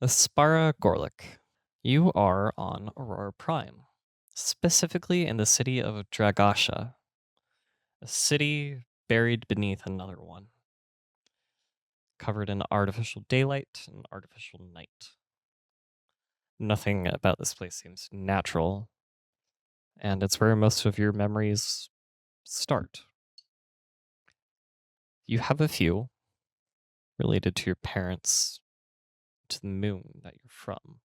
Aspara, Gorlick. You are on Aurora Prime, specifically in the city of Dragasha, a city buried beneath another one, covered in artificial daylight and artificial night. Nothing about this place seems natural, and it's where most of your memories start. You have a few related to your parents, to the moon that you're from,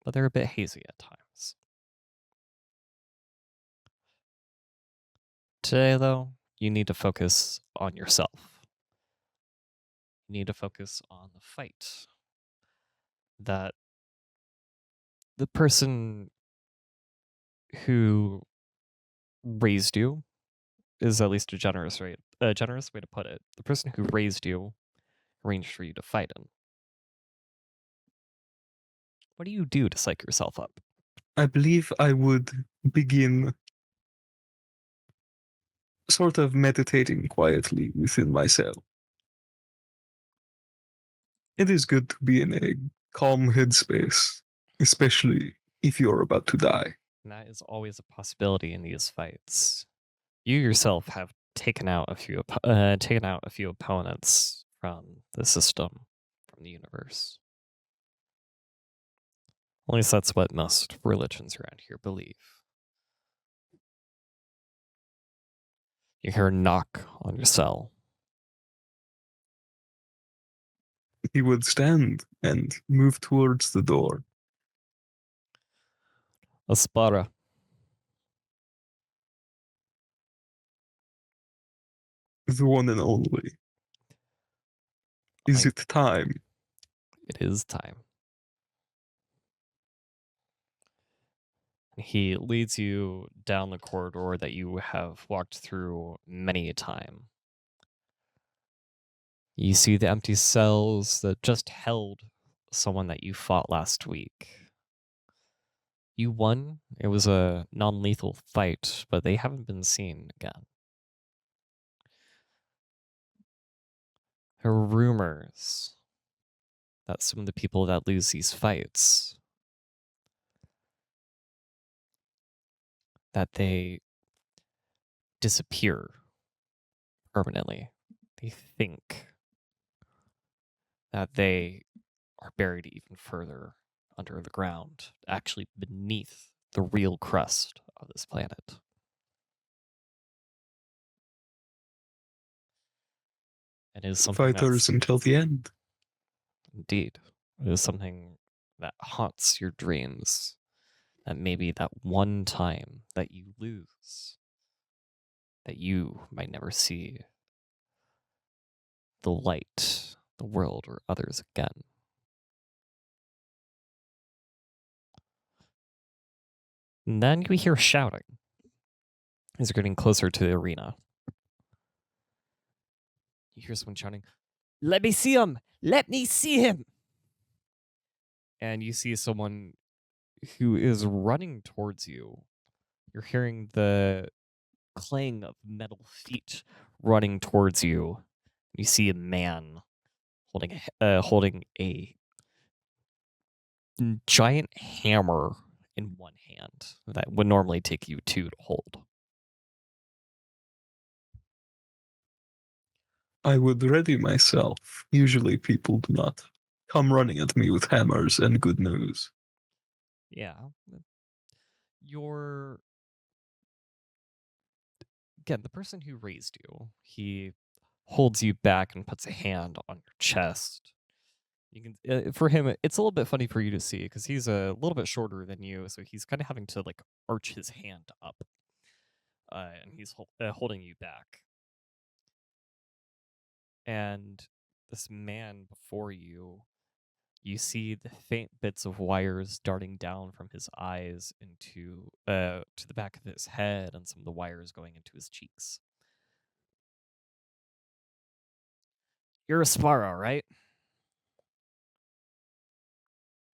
but they're a bit hazy at times. Today, though, you need to focus on yourself. You need to focus on the fight that the person who raised you is at least a generous way to put it. The person who raised you arranged for you to fight in. What do you do to psych yourself up? I believe I would begin sort of meditating quietly within myself. It is good to be in a calm headspace, especially if you're about to die. And that is always a possibility in these fights. You yourself have taken out a few opponents from the system, from the universe. At least that's what most religions around here believe. You hear a knock on your cell. He would stand and move towards the door. Aspara. The one and only. Is it time? It is time. He leads you down the corridor that you have walked through many a time. You see the empty cells that just held someone that you fought last week. You won. It was a non-lethal fight, but they haven't been seen again. There are rumors that some of the people that lose these fights, that they disappear permanently. They think that they are buried even further under the ground, actually beneath the real crust of this planet. It is something Fighters until the end. Indeed. It is something that haunts your dreams. That maybe that one time that you lose, that you might never see the light, the world, or others again. And then you hear shouting as you're getting closer to the arena. You hear someone shouting, "Let me see him! Let me see him!" And you see someone who is running towards you. You're hearing the clang of metal feet running towards you. You see a man holding a giant hammer in one hand that would normally take you two to hold. I would ready myself. Usually people do not come running at me with hammers and good news. Yeah. Again, the person who raised you, he holds you back and puts a hand on your chest. You can, for him, it's a little bit funny for you to see because he's a little bit shorter than you, so he's kind of having to like arch his hand up, and he's holding you back. And this man before you, you see the faint bits of wires darting down from his eyes into to the back of his head, and some of the wires going into his cheeks. You're Aspara, right?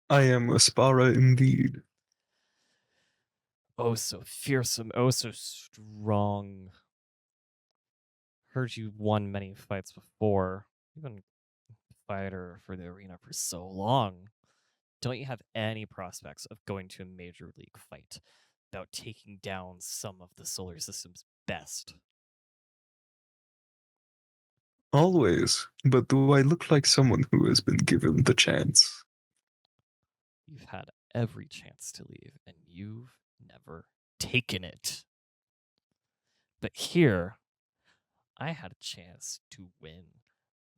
I am Aspara indeed. Oh, so fearsome, oh, so strong. Heard you won many fights before, even fighter for the arena for so long, don't you have any prospects of going to a major league fight without taking down some of the solar system's best? Always. But do I look like someone who has been given the chance? You've had every chance to leave, and you've never taken it. But here, I had a chance to win.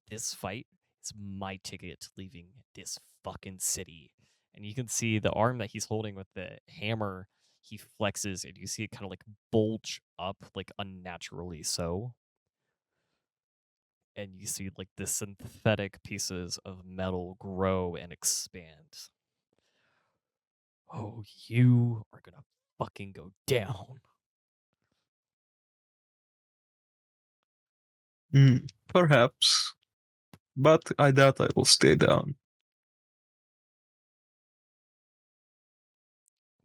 This fight is my ticket to leaving this fucking city. And you can see the arm that he's holding with the hammer, he flexes, and you see it kind of like bulge up, like unnaturally so. And you see like the synthetic pieces of metal grow and expand. Oh, you are gonna fucking go down. Perhaps. But I doubt I will stay down.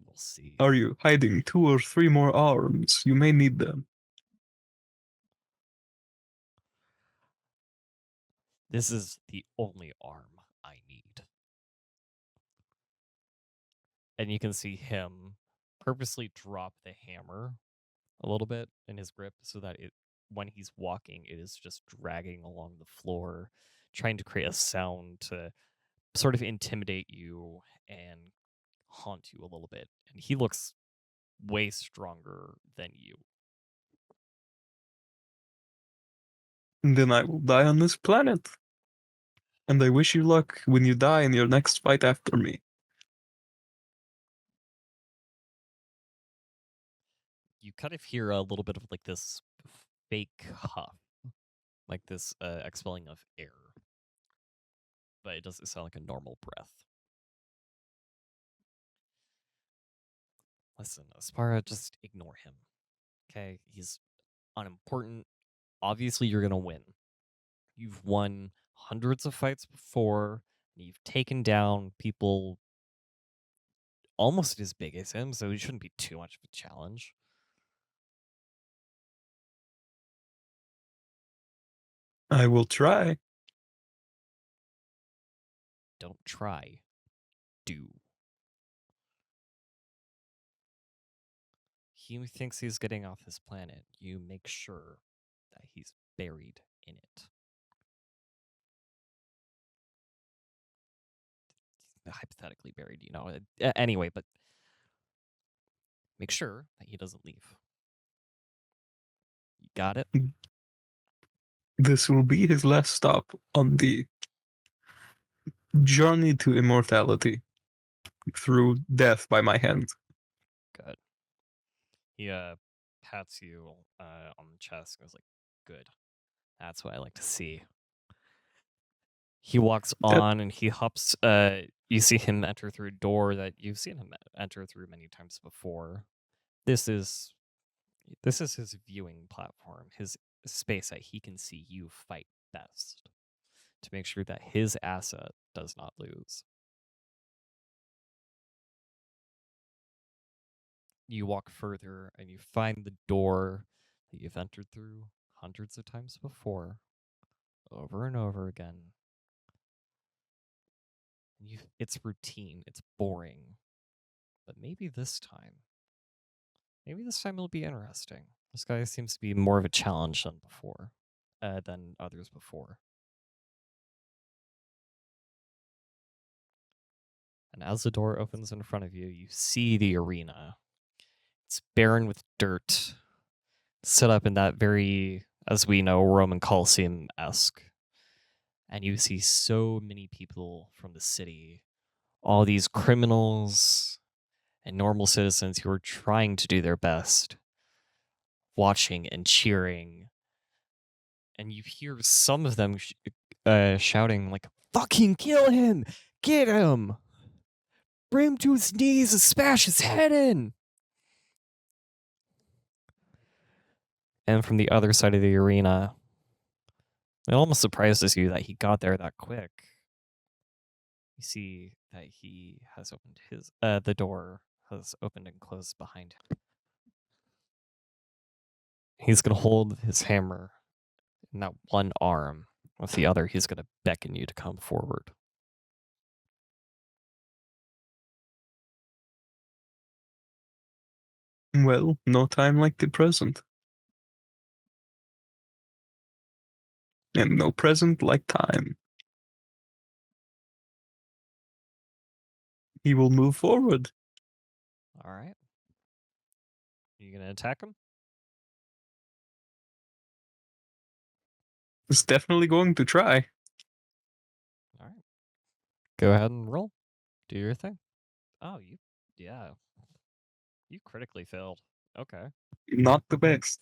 We'll see. Are you hiding 2 or 3 more arms? You may need them. This is the only arm I need. And you can see him purposely drop the hammer a little bit in his grip so that when he's walking, it is just dragging along the floor, trying to create a sound to sort of intimidate you and haunt you a little bit. And he looks way stronger than you. And then I will die on this planet. And I wish you luck when you die in your next fight after me. You kind of hear a little bit of like this fake huff, like this expelling of air, but it doesn't sound like a normal breath. Listen, Aspara, just ignore him. Okay? He's unimportant. Obviously, you're going to win. You've won hundreds of fights before. You've taken down people almost as big as him, so it shouldn't be too much of a challenge. I will try. Don't try. Do. He thinks he's getting off his planet. You make sure that he's buried in it. Hypothetically buried, you know. Anyway, but make sure that he doesn't leave. You got it? This will be his last stop on the journey to immortality through death by my hand. Good. He pats you on the chest and goes like, good. That's what I like to see. He walks on and he hops. You see him enter through a door that you've seen him enter through many times before. This is his viewing platform, his space that he can see you fight best to make sure that his asset does not lose. You walk further and you find the door that you've entered through hundreds of times before, over and over again. It's routine, it's boring. But maybe this time it'll be interesting. This guy seems to be more of a challenge than others before. And as the door opens in front of you, you see the arena. It's barren with dirt, set up in that very, as we know, Roman Colosseum-esque. And you see so many people from the city, all these criminals and normal citizens who are trying to do their best, watching and cheering. And you hear some of them shouting like, fucking kill him! Get him! Bring him to his knees and smash his head in! And from the other side of the arena, it almost surprises you that he got there that quick. You see that he has opened the door has opened and closed behind him. He's going to hold his hammer in that one arm With the other, he's going to beckon you to come forward. Well, no time like the present. And no present like time. He will move forward. All right. You going to attack him? He's definitely going to try. All right. Go ahead and roll. Do your thing. Oh, yeah. You critically failed. Okay. Not the best.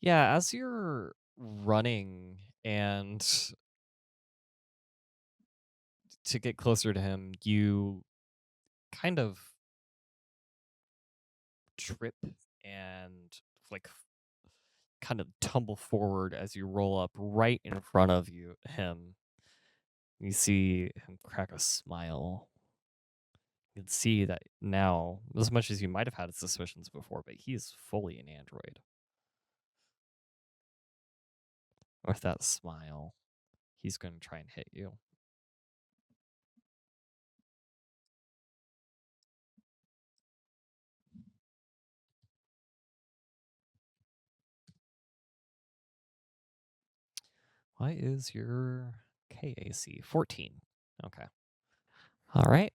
Yeah, as you're running and to get closer to him, you kind of trip and like kind of tumble forward as you roll up right in front of him. You see him crack a smile. You can see that now, as much as you might have had suspicions before, but he's fully an android. With that smile, he's going to try and hit you. What is your KAC? 14. Okay. All right.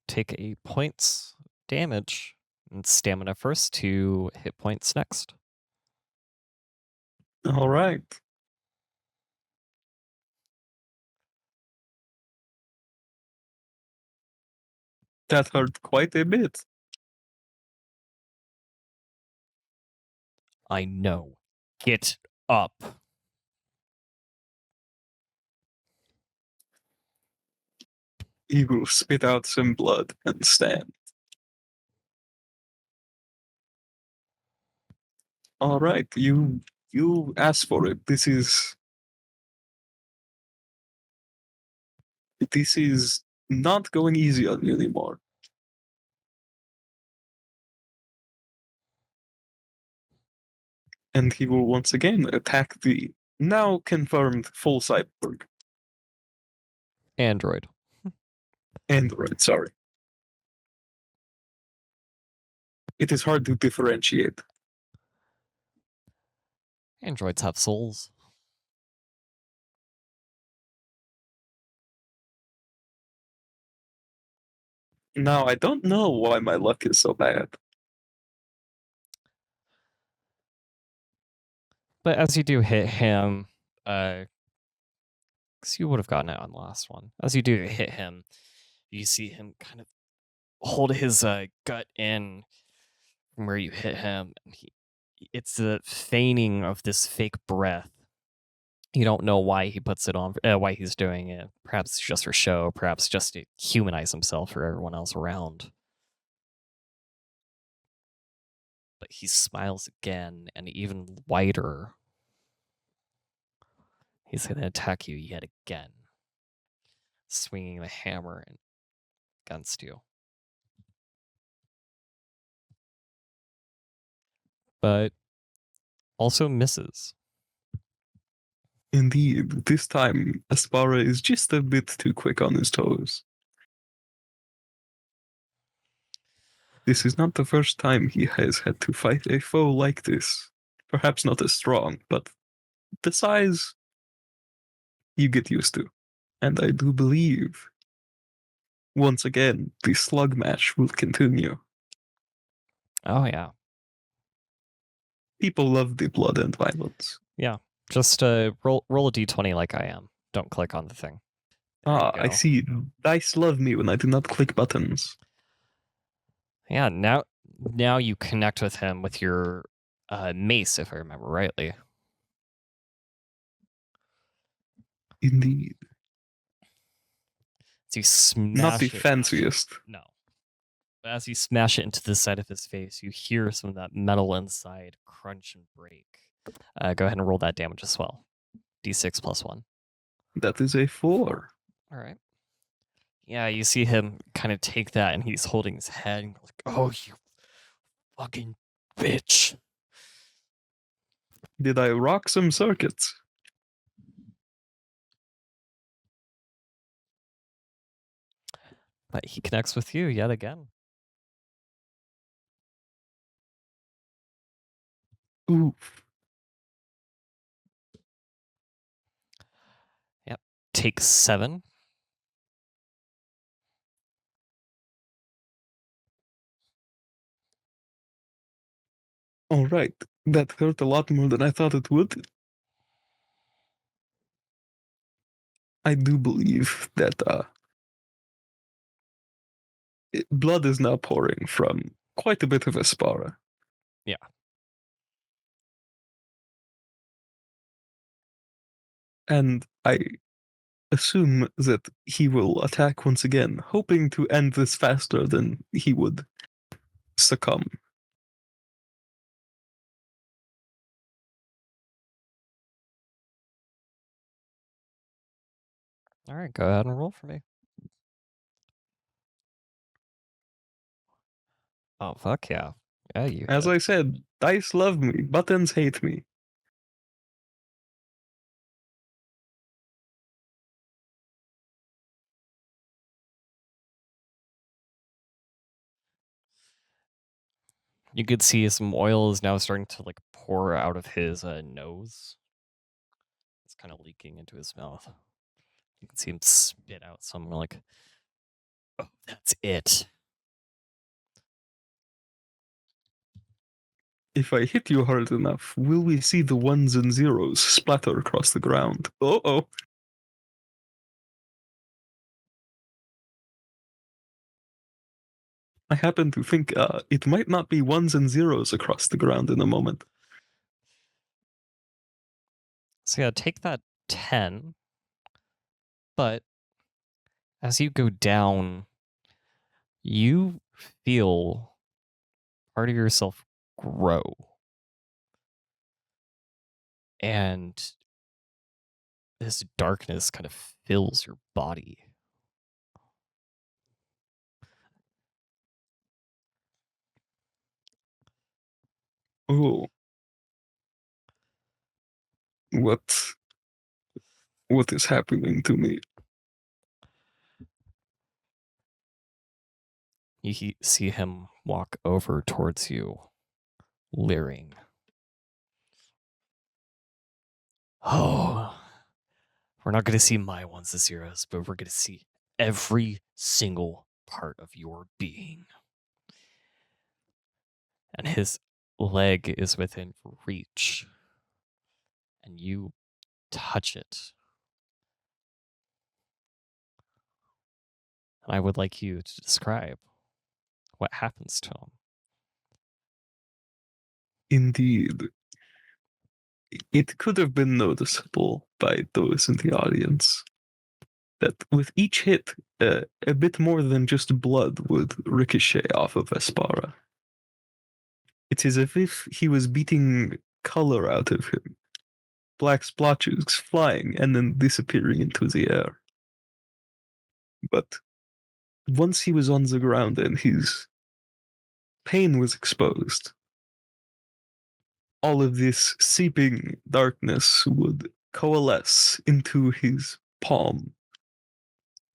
Take 8 points damage and stamina first, 2 hit points next. All right. That hurt quite a bit. I know. Get up. He will spit out some blood and stand. All right, you asked for it. This is not going easy on you anymore. And he will once again attack the now confirmed full cyborg. Android. Android, sorry. It is hard to differentiate. Androids have souls. Now, I don't know why my luck is so bad. But as you do hit him, because you would have gotten it on the last one. As you do hit him, you see him kind of hold his gut in from where you hit him. It's the feigning of this fake breath. You don't know why he puts it on, why he's doing it. Perhaps just for show, perhaps just to humanize himself for everyone else around. But he smiles again, and even wider. He's going to attack you yet again, swinging the hammer against you. But also misses. Indeed, this time Aspara is just a bit too quick on his toes. This is not the first time he has had to fight a foe like this. Perhaps not as strong, but the size you get used to. And I do believe, once again, the slug match will continue. Oh, yeah. People love the blood and violence. Yeah. Just roll a d20 like I am. Don't click on the thing. I see. Dice love me when I do not click buttons. Yeah, now you connect with him with your mace, if I remember rightly. Indeed. So you smash Not the it. fanciest. No. But as you smash it into the side of his face, you hear some of that metal inside crunch and break. Go ahead and roll that damage as well. D6 plus 1. That is a 4. All right. Yeah, you see him kind of take that, and he's holding his head. And like, oh, you fucking bitch. Did I rock some circuits? But he connects with you yet again. Oof. Yep. Take 7. All right. That hurt a lot more than I thought it would. I do believe that blood is now pouring from quite a bit of Aspara. Yeah. And I assume that he will attack once again, hoping to end this faster than he would succumb. All right, go ahead and roll for me. Oh, fuck yeah. Yeah, you As hit. I said, dice love me, buttons hate me. You could see some oil is now starting to like pour out of his nose. It's kind of leaking into his mouth. You can see him spit out some like, oh, that's it. If I hit you hard enough, will we see the ones and zeros splatter across the ground? Uh-oh. I happen to think it might not be ones and zeros across the ground in a moment. So yeah, take that 10. But as you go down, you feel part of yourself grow. And this darkness kind of fills your body. Oh. What is happening to me? You see him walk over towards you, leering. Oh, we're not going to see my ones and zeros, but we're going to see every single part of your being. And his leg is within reach. And you touch it. And I would like you to describe what happens to him. Indeed. It could have been noticeable by those in the audience that with each hit, a bit more than just blood would ricochet off of Aspara. It is as if he was beating color out of him, black splotches flying and then disappearing into the air. But once he was on the ground and his pain was exposed, all of this seeping darkness would coalesce into his palm,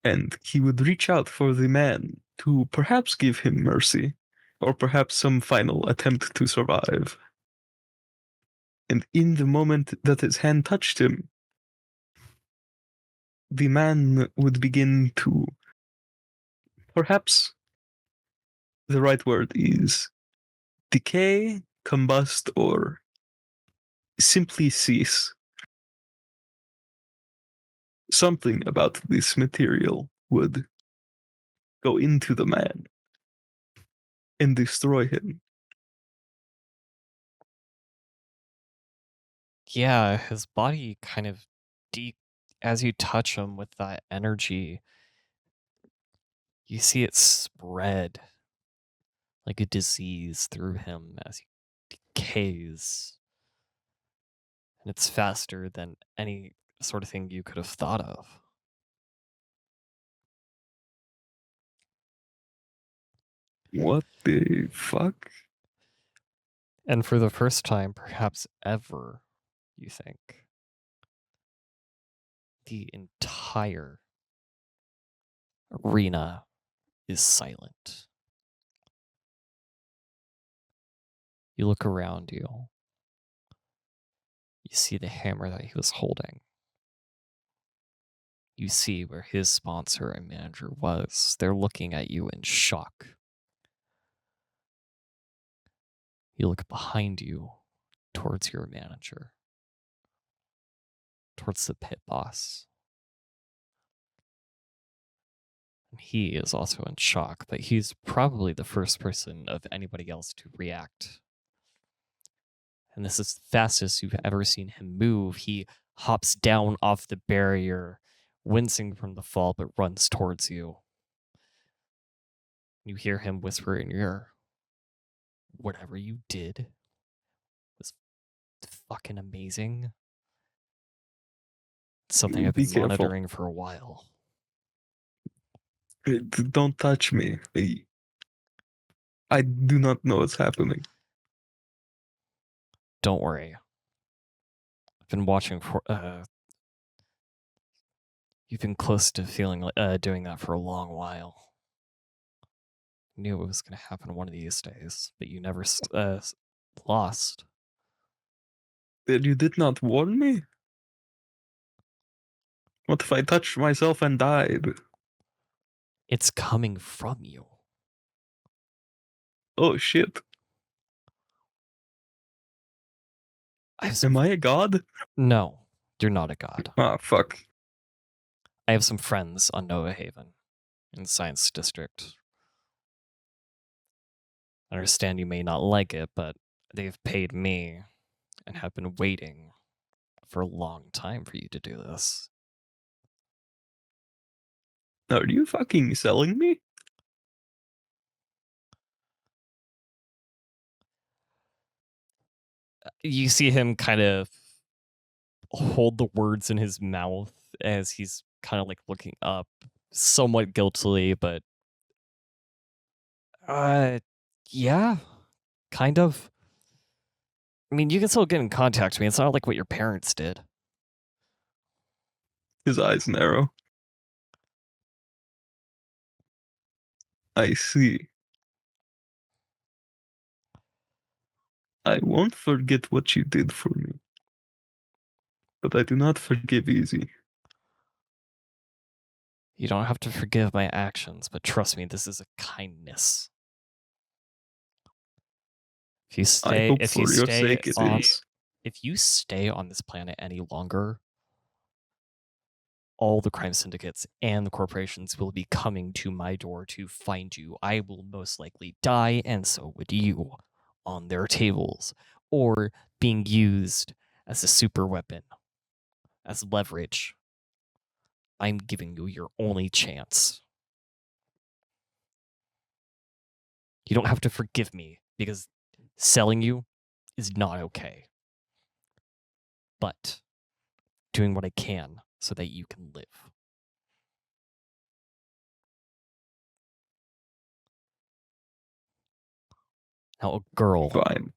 and he would reach out for the man to perhaps give him mercy, or perhaps some final attempt to survive. And in the moment that his hand touched him, the man would begin to, perhaps the right word is decay, combust, or simply cease. Something about this material would go into the man and destroy him. Yeah, his body kind of as you touch him with that energy, you see it spread like a disease through him as he decays. And it's faster than any sort of thing you could have thought of. What the fuck? And for the first time, perhaps ever, you think, the entire arena is silent. You look around you. You see the hammer that he was holding. You see where his sponsor and manager was. They're looking at you in shock. You look behind you towards your manager, towards the pit boss. And he is also in shock, but he's probably the first person of anybody else to react. And this is the fastest you've ever seen him move. He hops down off the barrier, wincing from the fall, but runs towards you. You hear him whisper in your ear, "Whatever you did was fucking amazing. Something I've Be been careful. monitoring for a while." Don't touch me. I do not know what's happening. Don't worry. I've been watching for. You've been close to feeling doing that for a long while. Knew it was going to happen one of these days, but you never lost. You did not warn me? What if I touched myself and died? It's coming from you. Oh shit. Am I a god? No, you're not a god. Ah, fuck. I have some friends on Nova Haven in the Science District. I understand you may not like it, but they've paid me and have been waiting for a long time for you to do this. Are you fucking selling me? You see him kind of hold the words in his mouth as he's kind of like looking up, somewhat guiltily, but yeah, kind of. I mean, you can still get in contact with me. It's not like what your parents did. His eyes narrow. I see. I won't forget what you did for me. But I do not forgive easy. You don't have to forgive my actions, but trust me, this is a kindness. If you stay, I hope for your sake it is. If you stay on this planet any longer, all the crime syndicates and the corporations will be coming to my door to find you. I will most likely die, and so would you, on their tables, or being used as a super weapon, as leverage. I'm giving you your only chance. You don't have to forgive me, because selling you is not okay. But doing what I can so that you can live. Now a girl, Fine.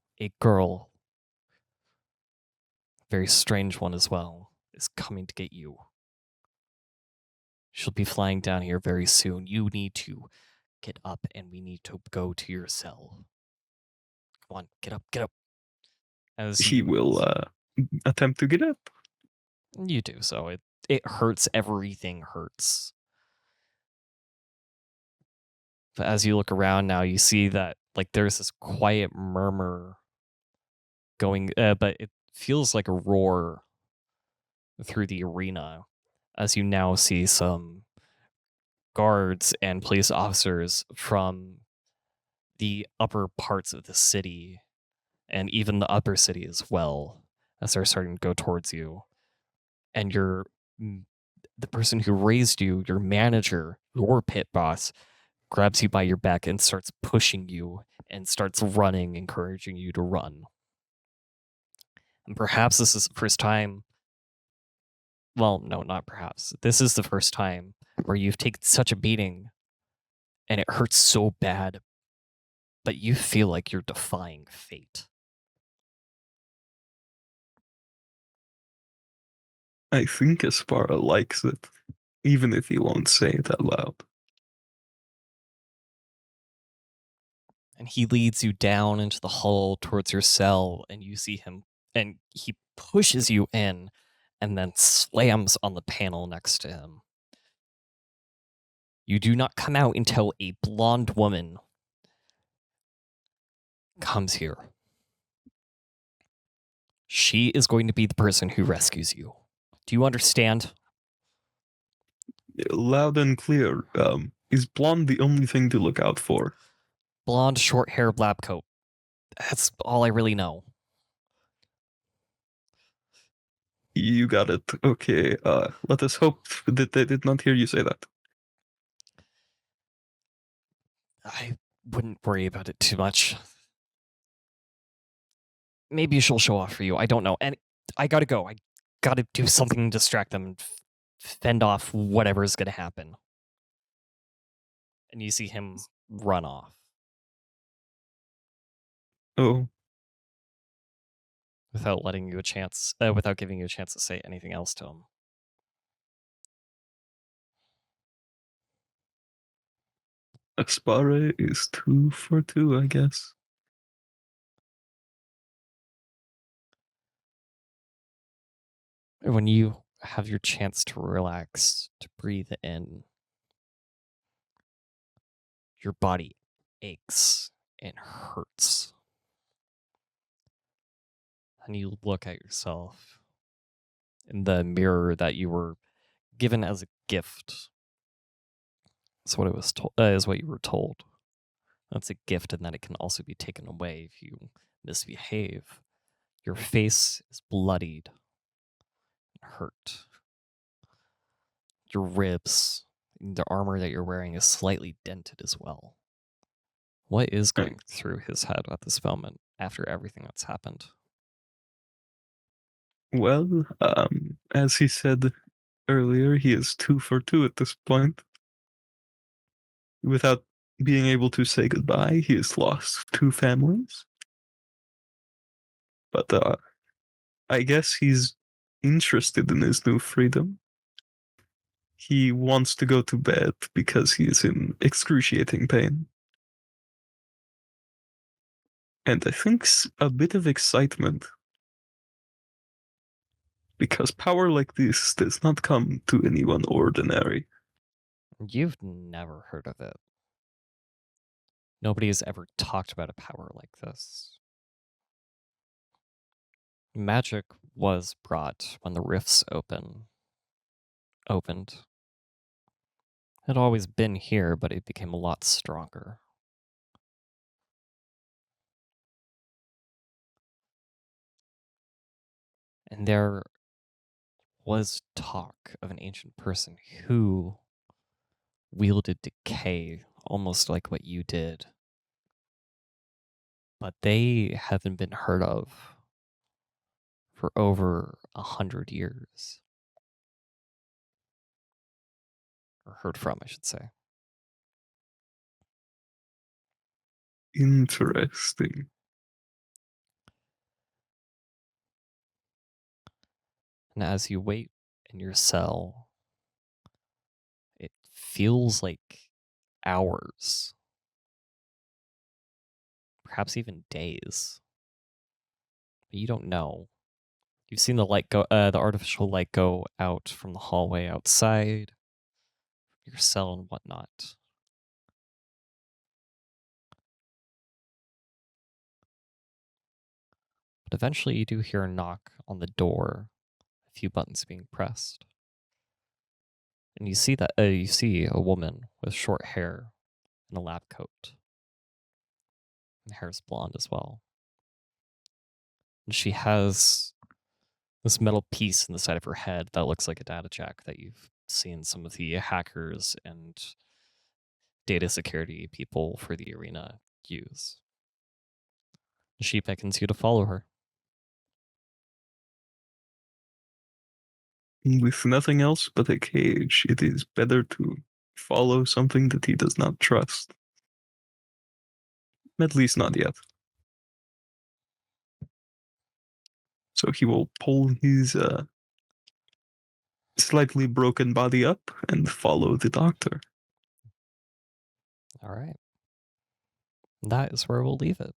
very strange one as well, is coming to get you. She'll be flying down here very soon. You need to get up and we need to go to your cell. Come on, get up, get up. As He will attempt to get up. You do so. It hurts. Everything hurts. But as you look around now, you see that like there's this quiet murmur going, but it feels like a roar through the arena as you now see some guards and police officers from the upper parts of the city and even the upper city as well as they're starting to go towards you. And the person who raised you, your manager, your pit boss, grabs you by your back and starts pushing you and starts running, encouraging you to run. And perhaps this is the first time. Well, no, not perhaps. This is the first time where you've taken such a beating and it hurts so bad, but you feel like you're defying fate. I think Aspara likes it, even if he won't say it out loud. And he leads you down into the hall towards your cell, and you see him, and he pushes you in and then slams on the panel next to him. You do not come out until a blonde woman comes here. She is going to be the person who rescues you. Do you understand? Loud and clear. Is blonde the only thing to look out for? Blonde, short hair, lab coat. That's all I really know. You got it. Okay, let us hope that they did not hear you say that. I wouldn't worry about it too much. Maybe she'll show off for you. I don't know. And I gotta go. I gotta do something to distract them and fend off whatever's gonna happen. And you see him run off Oh, without letting you a chance, without giving you a chance to say anything else to him. Aspara is 2 for 2, I guess. When you have your chance to relax, to breathe in, your body aches and hurts. And you look at yourself in the mirror that you were given as a gift. That's what it was told. Is what you were told. That's a gift, and that it can also be taken away if you misbehave. Your face is bloodied and hurt. Your ribs, the armor that you're wearing is slightly dented as well. What is going through his head at this moment after everything that's happened? Well, as he said earlier, he is 2 for 2 at this point. Without being able to say goodbye, he has lost 2 families. But I guess he's interested in his new freedom. He wants to go to bed because he is in excruciating pain. And I think a bit of excitement. Because power like this does not come to anyone ordinary. You've never heard of it. Nobody has ever talked about a power like this. Magic was brought when the rifts opened. It had always been here, but it became a lot stronger. And there was talk of an ancient person who wielded decay, almost like what you did. But they haven't been heard of for over 100 years. Or heard from, I should say. Interesting. And as you wait in your cell, it feels like hours, perhaps even days. But you don't know. You've seen the light go, the artificial light go out from the hallway outside your cell and whatnot. But eventually, you do hear a knock on the door, a few buttons being pressed, and you see that you see a woman with short hair and a lab coat. And hair is blonde as well. And she has this metal piece in the side of her head that looks like a data jack that you've seen some of the hackers and data security people for the arena use. She beckons you to follow her. With nothing else but a cage, it is better to follow something that he does not trust. At least not yet. So he will pull his slightly broken body up and follow the doctor. All right. That is where we'll leave it.